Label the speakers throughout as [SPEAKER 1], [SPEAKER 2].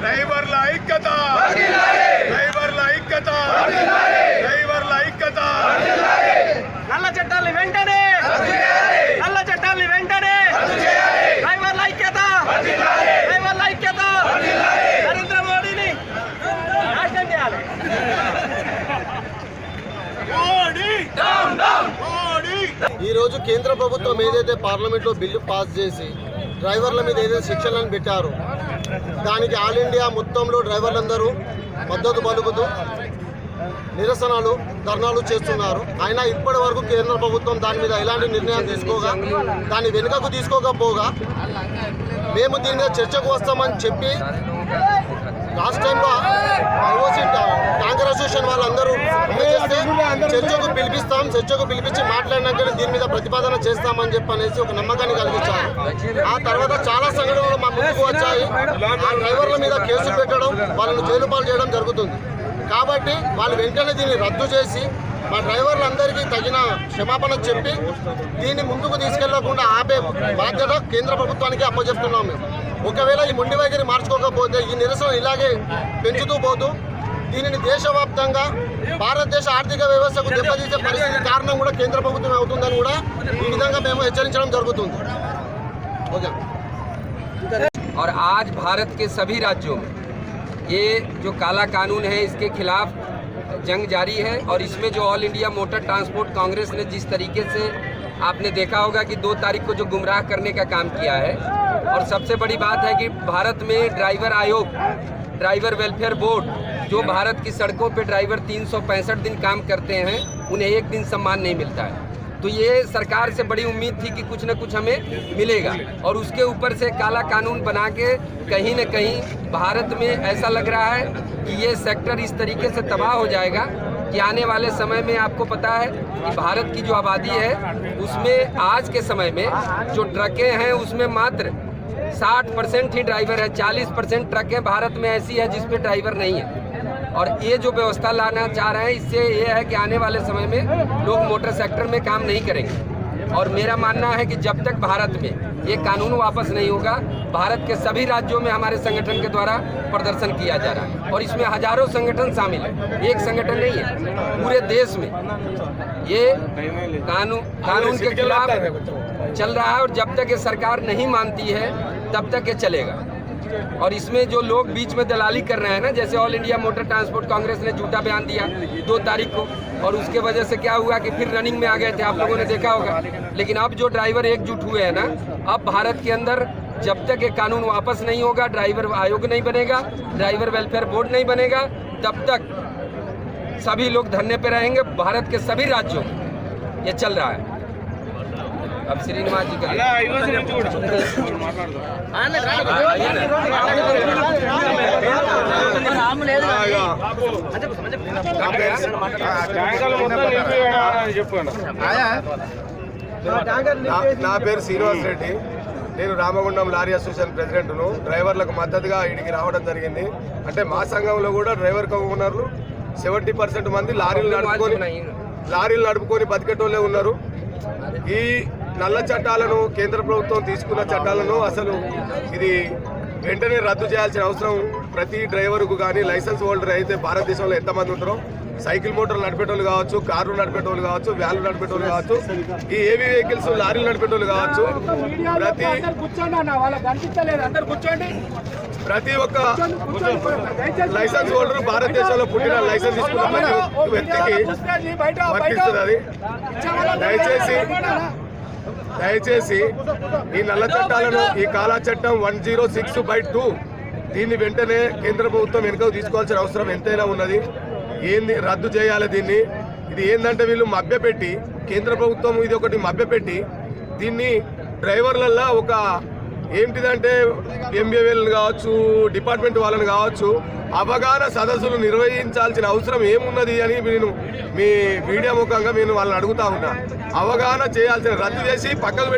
[SPEAKER 1] డ్రైవర్ల ఐక్యత, డ్రైవర్ల ఐక్యత, డ్రైవర్ల ఐక్యత.
[SPEAKER 2] నల్ల చట్టాలు వెంటనే, నల్ల చట్టాలు వెంటనే, డ్రైవర్ల ఐక్యత, డ్రైవర్ల ఐక్యత. నరేంద్ర మోడీని నాశనం చేయాలి.
[SPEAKER 3] ఈ రోజు కేంద్ర ప్రభుత్వం ఏదైతే పార్లమెంట్లో బిల్లు పాస్ చేసి డ్రైవర్ల మీద ఏదైతే శిక్షలను పెట్టారో దానికి ఆల్ ఇండియా మొత్తంలో డ్రైవర్లందరూ మద్దతు పలుకుతూ నిరసనలు ధర్నాలు చేస్తున్నారు. అయినా ఇప్పటి వరకు కేంద్ర ప్రభుత్వం దాని మీద ఎలాంటి నిర్ణయం తీసుకోగా దాన్ని వెనుకకు తీసుకోకపోగా మేము దీని మీద చర్చకు వస్తామని చెప్పి లాస్ట్ టైంలో ఐఓసీ ట్యాంకర్ అసోసియేషన్ వాళ్ళందరూ చర్చకు పిలిపించి మాట్లాడినాక దీని మీద ప్రతిపాదన చేస్తామని చెప్పనేసి ఒక నమ్మకాన్ని కలిగించారు. ఆ తర్వాత చాలా సంఘటనలు మా ముందుకు వచ్చాయి. ఆ డ్రైవర్ల మీద కేసు పెట్టడం, వాళ్ళని జైలు పాలు చేయడం జరుగుతుంది. కాబట్టి వాళ్ళు వెంటనే దీన్ని రద్దు చేసి మా డ్రైవర్లందరికీ తగిన క్షమాపణ చెప్పి దీన్ని ముందుకు తీసుకెళ్లకుండా ఆపే బాధ్యత కేంద్ర ప్రభుత్వానికి అప్పచెప్తున్నాం. మేము ఒకవేళ ఈ మొండి వైఖరి మార్చుకోకపోతే ఈ నిరసన ఇలాగే పెంచుతూ పోతూ దీనిని దేశవ్యాప్తంగా భారతదేశ ఆర్థిక వ్యవస్థకు దెబ్బతీసే పరిస్థితి కారణం కూడా కేంద్ర ప్రభుత్వం అవుతుందని కూడా ఈ విధంగా మేము హెచ్చరించడం జరుగుతుంది. ఓకే.
[SPEAKER 4] और आज भारत के सभी राज्यों में ये जो काला कानून है इसके खिलाफ जंग जारी है। और इसमें जो all India motor transport Congress ने जिस तरीके से आपने देखा होगा कि 2 तारीख को जो गुमराह करने का काम किया है, और सबसे बड़ी बात है कि भारत में ड्राइवर आयोग, ड्राइवर वेलफेयर बोर्ड, जो भारत की सड़कों पे ड्राइवर 365 दिन काम करते हैं, उन्हें एक दिन सम्मान नहीं मिलता है। तो ये सरकार से बड़ी उम्मीद थी कि कुछ न कुछ हमें मिलेगा, और उसके ऊपर से काला कानून बना के कहीं न कहीं भारत में ऐसा लग रहा है कि ये सेक्टर इस तरीके से तबाह हो जाएगा कि आने वाले समय में आपको पता है कि भारत की जो आबादी है उसमें आज के समय में जो ट्रकें हैं उसमें मात्र 60% ही ड्राइवर है। 40% ट्रकें भारत में ऐसी है जिस पे ड्राइवर नहीं है। और ये जो व्यवस्था लाना चाह रहे हैं, इससे ये है कि आने वाले समय में लोग मोटर सेक्टर में काम नहीं करेंगे। और मेरा मानना है कि जब तक भारत में ये कानून वापस नहीं होगा, भारत के सभी राज्यों में हमारे संगठन के द्वारा प्रदर्शन किया जा रहा है। और इसमें हजारों संगठन शामिल है, एक संगठन नहीं है, पूरे देश में ये कानून के खिलाफ चल रहा है। और जब तक ये सरकार नहीं मानती है तब तक ये चलेगा। और इसमें जो लोग बीच में दलाली कर रहे हैं ना, जैसे all India motor transport Congress ने झूठा बयान दिया 2 तारीख को, और उसके वजह से क्या हुआ कि फिर रनिंग में आ गए थे, आप लोगों ने देखा होगा। लेकिन अब जो ड्राइवर एकजुट हुए हैं ना, अब भारत के अंदर जब तक ये कानून वापस नहीं होगा, ड्राइवर आयोग नहीं बनेगा, ड्राइवर वेलफेयर बोर्ड नहीं बनेगा, तब तक सभी लोग धरने पे रहेंगे। भारत के सभी राज्यों में ये चल रहा है। अब श्रीनिवास जी का
[SPEAKER 1] నా పేరు శ్రీనివాస్ రెడ్డి. నేను రామగుండం లారీ అసోసియేషన్ ప్రెసిడెంట్ను. డ్రైవర్లకు మద్దతుగా ఇడికి రావడం జరిగింది. అంటే మా సంఘంలో కూడా డ్రైవర్ ఓనర్లు 70% మంది లారీలు నడుపుకొని బతికేటోళ్ళే ఉన్నారు. ఈ నల్ల చట్టాలను కేంద్ర ప్రభుత్వం తీసుకున్న చట్టాలను అసలు ఇది వెంటనే రద్దు చేయాల్సిన అవసరం ప్రతి డ్రైవర్కు కానీ, లైసెన్స్ హోల్డర్ అయితే భారతదేశంలో ఎంతమంది ఉంటారో, సైకిల్ మోటార్లు నడిపేటోళ్ళు కావచ్చు, కార్లు నడిపేటోళ్ళు కావచ్చు, వ్యాన్లు నడిపేటోళ్ళు కావచ్చు, ఈ ఏవీ వెహికల్స్ లారీలు నడిపేటోళ్ళు కావచ్చు, ప్రతి ఒక్క లైసెన్స్ హోల్డర్ భారతదేశంలో పుట్టిన లైసెన్స్ తీసుకున్న ప్రతి వ్యక్తికి వర్తిస్తుంది. అది దయచేసి ఈ నల్ల చట్టాలను, ఈ కాలా చట్టం 106/2 దీన్ని వెంటనే కేంద్ర ప్రభుత్వం వెనుకకు తీసుకోవాల్సిన అవసరం ఎంతైనా ఉన్నది. ఏంది రద్దు చేయాలి దీన్ని. ఇది ఏంటంటే వీళ్ళు మభ్యపెట్టి, కేంద్ర ప్రభుత్వం ఇది ఒకటి మభ్యపెట్టి దీన్ని డ్రైవర్లల్లో ఒక ఏంటిదంటే ఎంబీఏలను కావచ్చు, డిపార్ట్మెంట్ వాళ్ళని కావచ్చు, అవగాహన సదస్సులు నిర్వహించాల్సిన అవసరం ఏమున్నది అని నేను మీ మీడియా ముఖంగా నేను వాళ్ళని అడుగుతా ఉన్నా. అవగాహన చేయాల్సిన రద్దు చేసి పక్కకు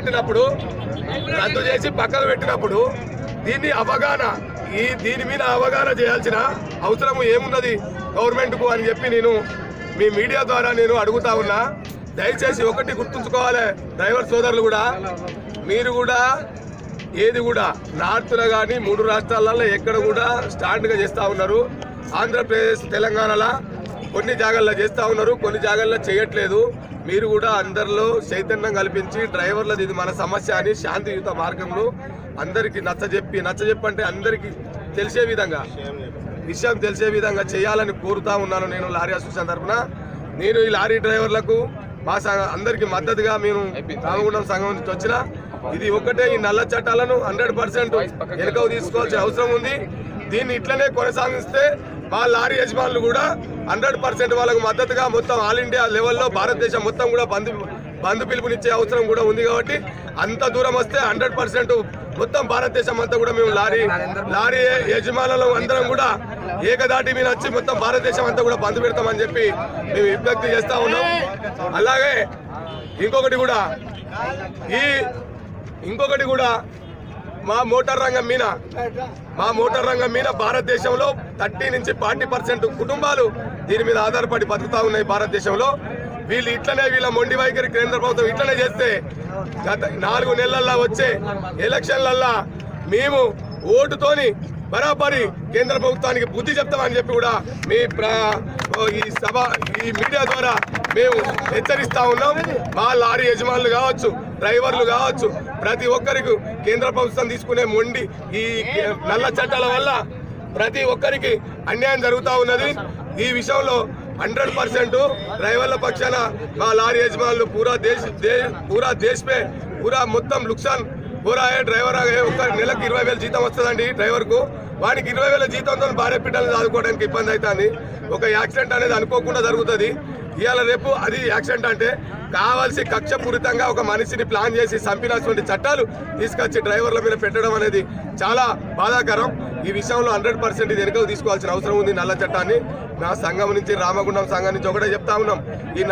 [SPEAKER 1] పెట్టినప్పుడు దీన్ని అవగాహన దీని మీద అవగాహన చేయాల్సిన అవసరం ఏమున్నది గవర్నమెంట్కు అని చెప్పి నేను మీ మీడియా ద్వారా నేను అడుగుతా ఉన్నా. దయచేసి ఒకటి గుర్తుంచుకోవాలి డ్రైవర్ సోదరులు కూడా, మీరు కూడా ఏది కూడా నార్త్లో కానీ 3 రాష్ట్రాలలో ఎక్కడ కూడా స్టాండ్గా చేస్తూ ఉన్నారు. ఆంధ్రప్రదేశ్ తెలంగాణలో కొన్ని జాగాల్లో చేస్తూ ఉన్నారు, కొన్ని జాగాల్లో చేయట్లేదు. మీరు కూడా అందరిలో చైతన్యం కల్పించి డ్రైవర్లది ఇది మన సమస్య అని శాంతియుత మార్గంలో అందరికీ నచ్చజెప్పి అంటే అందరికీ తెలిసే విధంగా విషయం తెలిసే విధంగా చేయాలని కోరుతా ఉన్నాను. నేను లారీ అసోసియేషన్ తరఫున నేను ఈ లారీ డ్రైవర్లకు మా అందరికీ మద్దతుగా మేము రామగుండం సంఘం నుంచి వచ్చిన ఇది ఒకటే, ఈ నల్ల చట్టాలను 100% వెనుకకు తీసుకోవాల్సిన అవసరం ఉంది. దీన్ని ఇట్లనే కొనసాగిస్తే మా లారీ యజమానులు కూడా 100% వాళ్ళకు మద్దతుగా మొత్తం ఆల్ ఇండియా లెవెల్లో భారతదేశం మొత్తం కూడా బంధు పిలుపునిచ్చే అవసరం కూడా ఉంది. కాబట్టి అంత దూరం వస్తే 100% మొత్తం భారతదేశం అంతా కూడా మేము లారీ యజమానులు అందరం కూడా ఏకదాటి మీద వచ్చి మొత్తం భారతదేశం అంతా కూడా బంధు పెడతామని చెప్పి మేము విజ్ఞప్తి చేస్తా ఉన్నాం. అలాగే ఇంకొకటి కూడా మా మోటార్ రంగం మీద భారతదేశంలో 30 నుంచి 40% కుటుంబాలు దీని మీద ఆధారపడి బతుకుతా ఉన్నాయి భారతదేశంలో. వీళ్ళు ఇట్లనే వీళ్ళ మొండి వైఖరి కేంద్ర ప్రభుత్వం ఇట్లనే చేస్తే గత 4 నెలల్లో వచ్చే ఎలక్షన్లల్లో మేము ఓటుతోని బరాబరి కేంద్ర ప్రభుత్వానికి బుద్ధి చెప్తామని చెప్పి కూడా ఈ మీడియా ద్వారా మేము హెచ్చరిస్తా ఉన్నాం. మా లారీ యజమానులు కావచ్చు, డ్రైవర్లు కావచ్చు, ప్రతి ఒక్కరికి కేంద్ర ప్రభుత్వం తీసుకునే మొండి ఈ నల్ల చట్టాల వల్ల ప్రతి ఒక్కరికి అన్యాయం జరుగుతూ ఉన్నది. ఈ విషయంలో 100% డ్రైవర్ల పక్షాన మా లారీ యజమానులు పూరా దేశ్ పే మొత్తం లుక్సాన్ డ్రైవర్ ఒక నెలకు 20,000 జీతం వస్తుందండి డ్రైవర్కు. వానికి 20,000 జీతంతో భార్య పిల్లల్ని చదువుకోవడానికి ఇబ్బంది అవుతుంది. ఒక యాక్సిడెంట్ అనేది అనుకోకుండా జరుగుతుంది. ఇవాళ రేపు అది యాక్సిడెంట్ అంటే కావాల్సి కక్షపూరితంగా ఒక మనిషిని ప్లాన్ చేసి చంపినటువంటి చట్టాలు తీసుకొచ్చి డ్రైవర్ల మీద పెట్టడం అనేది చాలా బాధాకరం. ఈ విషయంలో 100% ఇది వెనుకకు తీసుకోవాల్సిన అవసరం ఉంది. నల్ల చట్టాన్ని మా సంఘం నుంచి రామగుండం సంఘం నుంచి ఒకటే చెప్తా ఉన్నాం.